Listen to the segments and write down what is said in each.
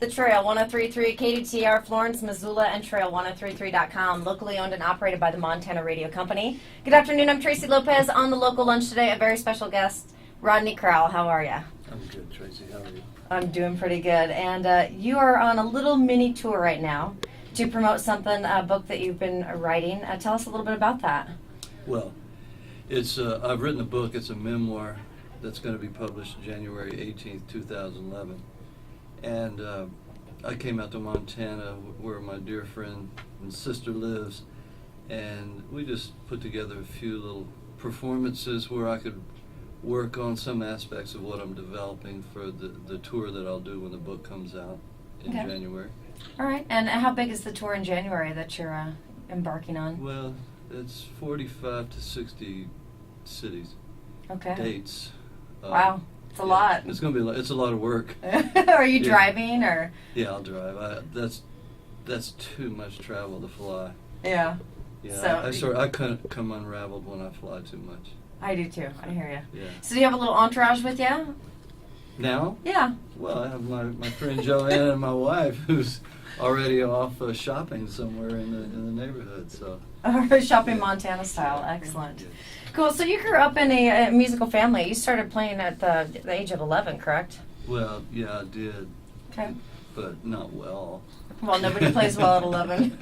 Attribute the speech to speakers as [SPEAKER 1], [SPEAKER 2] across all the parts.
[SPEAKER 1] The Trail 103.3 KDTR Florence, Missoula, and Trail1033.com, locally owned and operated by the Montana Radio Company. Good afternoon, I'm Tracy Lopez. On the local lunch today, a very special guest, Rodney Crowell. How are you?
[SPEAKER 2] I'm good, Tracy. How are you?
[SPEAKER 1] I'm doing pretty good. And you are on a little mini tour right now to promote something, a book that you've been writing. Tell us a little bit about that.
[SPEAKER 2] Well, it's I've written a book. It's a memoir that's going to be published January 18th, 2011. And I came out to Montana where my dear friend and sister lives, and we just put together a few little performances where I could work on some aspects of what I'm developing for the tour that I'll do when the book comes out in January.
[SPEAKER 1] All right. And how big is the tour in January that you're embarking on?
[SPEAKER 2] Well, it's 45 to 60 cities.
[SPEAKER 1] Okay.
[SPEAKER 2] Dates.
[SPEAKER 1] Wow. It's a lot.
[SPEAKER 2] It's going to be it's a lot of work.
[SPEAKER 1] Are you driving or?
[SPEAKER 2] Yeah, I'll drive. That's too much travel to fly.
[SPEAKER 1] Yeah.
[SPEAKER 2] Yeah, so I come unraveled when I fly too much.
[SPEAKER 1] I do too. I hear you.
[SPEAKER 2] Yeah.
[SPEAKER 1] So do you have a little entourage with you?
[SPEAKER 2] Now?
[SPEAKER 1] Yeah.
[SPEAKER 2] Well, I have my friend Joanne and my wife, who's already off shopping somewhere in the neighborhood. So.
[SPEAKER 1] Shopping Montana style. Excellent. Yeah. Cool. So you grew up in a musical family. You started playing at the age of 11, correct?
[SPEAKER 2] Well, yeah, I did.
[SPEAKER 1] Okay.
[SPEAKER 2] But not well.
[SPEAKER 1] Well, nobody plays well at 11.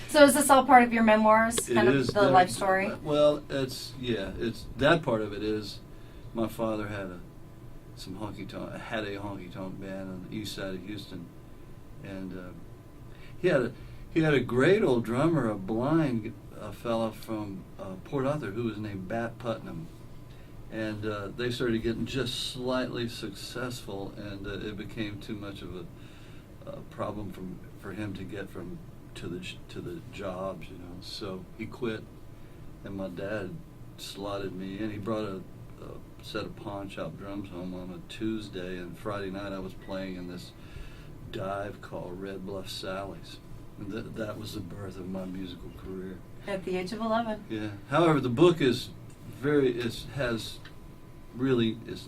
[SPEAKER 1] So is this all part of your memoirs? Kind of the life story?
[SPEAKER 2] Well, it's that part of it is my father had a honky tonk band on the east side of Houston, and he had a great old drummer, a blind fella from Port Arthur who was named Bat Putnam, and they started getting just slightly successful, and it became too much of a problem for him to get to the jobs, you know. So he quit, and my dad slotted me in. He brought a set of pawn shop drums home on a Tuesday, and Friday night I was playing in this dive called Red Bluff Sally's. And that was the birth of my musical career.
[SPEAKER 1] At the age of 11.
[SPEAKER 2] Yeah. However, the book is has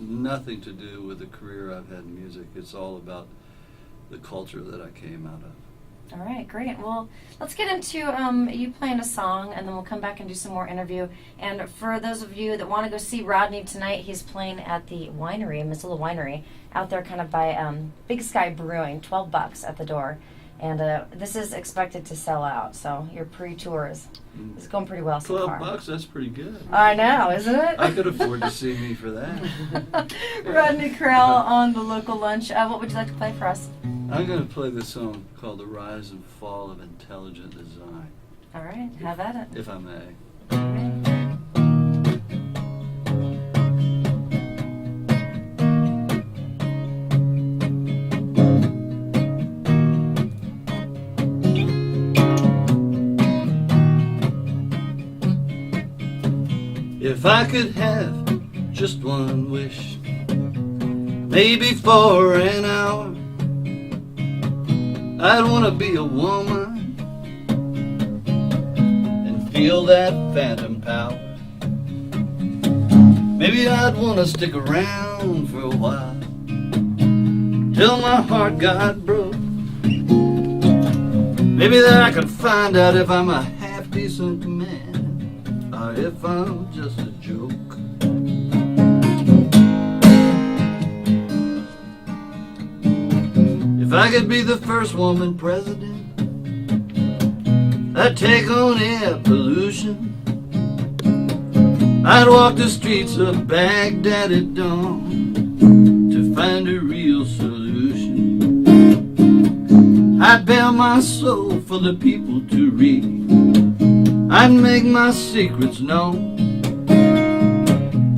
[SPEAKER 2] nothing to do with the career I've had in music. It's all about the culture that I came out of.
[SPEAKER 1] All right, great. Well, let's get into you playing a song, and then we'll come back and do some more interview. And for those of you that want to go see Rodney tonight, he's playing at the winery, Missoula Winery, out there kind of by Big Sky Brewing, $12 at the door. And this is expected to sell out, so your pre-tour is going pretty well so far.
[SPEAKER 2] $12, that's pretty good.
[SPEAKER 1] I know, isn't it?
[SPEAKER 2] I could afford to see me for that.
[SPEAKER 1] Rodney Crowell on the local lunch. What would you like to play for us?
[SPEAKER 2] I'm going to play this song called The Rise and Fall of Intelligent Design.
[SPEAKER 1] All right, have at it.
[SPEAKER 2] If I may. If I could have just one wish, maybe for an hour, I'd want to be a woman and feel that phantom power. Maybe I'd want to stick around for a while till my heart got broke. Maybe that I could find out if I'm a half-decent man or if I'm just a joke. If I could be the first woman president, I'd take on air pollution. I'd walk the streets of Baghdad at dawn to find a real solution. I'd bare my soul for the people to read. I'd make my secrets known.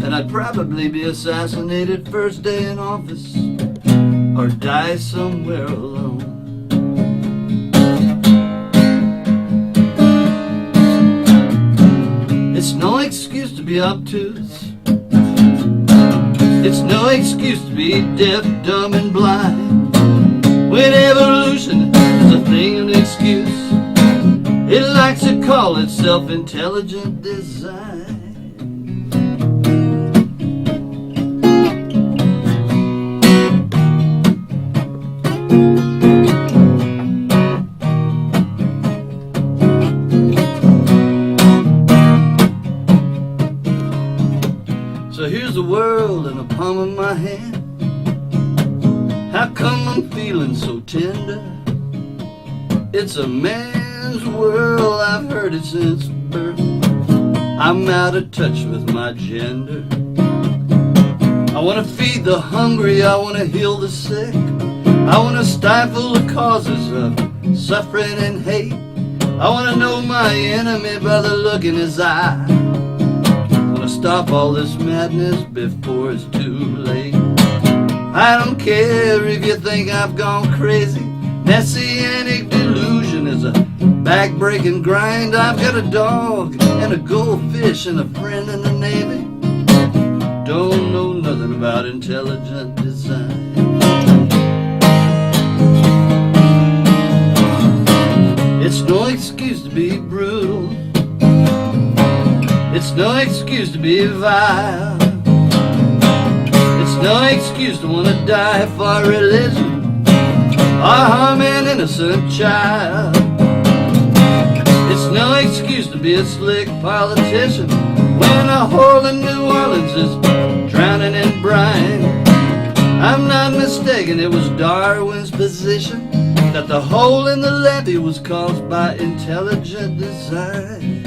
[SPEAKER 2] And I'd probably be assassinated first day in office, or die somewhere alone. It's no excuse to be obtuse. It's no excuse to be deaf, dumb, and blind. When evolution is a thing of excuse, it likes to call itself intelligent design. So here's the world in the palm of my hand. How come I'm feeling so tender? It's a man's world, I've heard it since birth. I'm out of touch with my gender. I want to feed the hungry, I want to heal the sick. I want to stifle the causes of suffering and hate. I want to know my enemy by the look in his eye. I want to stop all this madness before it's too late. I don't care if you think I've gone crazy. Messianic delusion is a back-breaking grind. I've got a dog and a goldfish and a friend in the Navy. Don't know nothing about intelligent design. It's no excuse to be brutal. It's no excuse to be vile. It's no excuse to want to die for religion or harm an innocent child. It's no excuse to be a slick politician when a hole in New Orleans is drowning in brine. I'm not mistaken, it was Darwin's position that the hole in the levee was caused by intelligent design.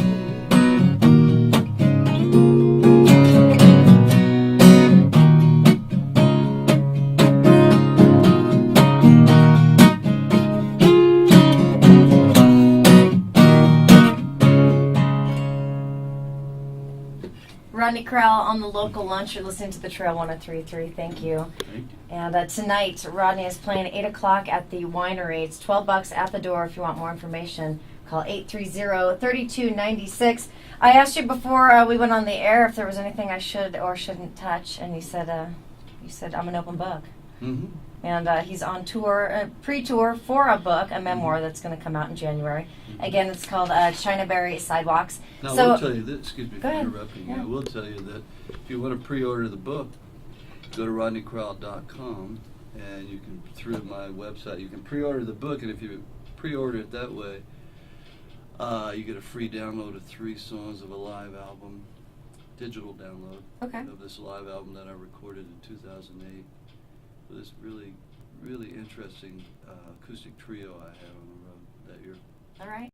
[SPEAKER 1] Rodney Crowell on the local lunch. You're listening to the Trail 103.3. Thank you.
[SPEAKER 2] Thank you.
[SPEAKER 1] And tonight, Rodney is playing 8 o'clock at the winery. It's $12 at the door. If you want more information, call 830-3296. I asked you before we went on the air if there was anything I should or shouldn't touch, and you said I'm an open book.
[SPEAKER 2] Mm-hmm.
[SPEAKER 1] And he's on tour, pre-tour for a book, a memoir that's going to come out in January. Again, it's called Chinaberry Sidewalks.
[SPEAKER 2] Now,
[SPEAKER 1] So,
[SPEAKER 2] I will tell you this, excuse me for
[SPEAKER 1] ahead.
[SPEAKER 2] interrupting you.
[SPEAKER 1] Yeah.
[SPEAKER 2] I will tell you that if you want to pre-order the book, go to rodneycrowell.com, and you can, through my website, you can pre-order the book, and if you pre-order it that way, you get a free download of 3 songs of a live album, digital download
[SPEAKER 1] Okay.
[SPEAKER 2] of this live album that I recorded in 2008 with this really, really interesting acoustic trio I have on the road that year.
[SPEAKER 1] All right.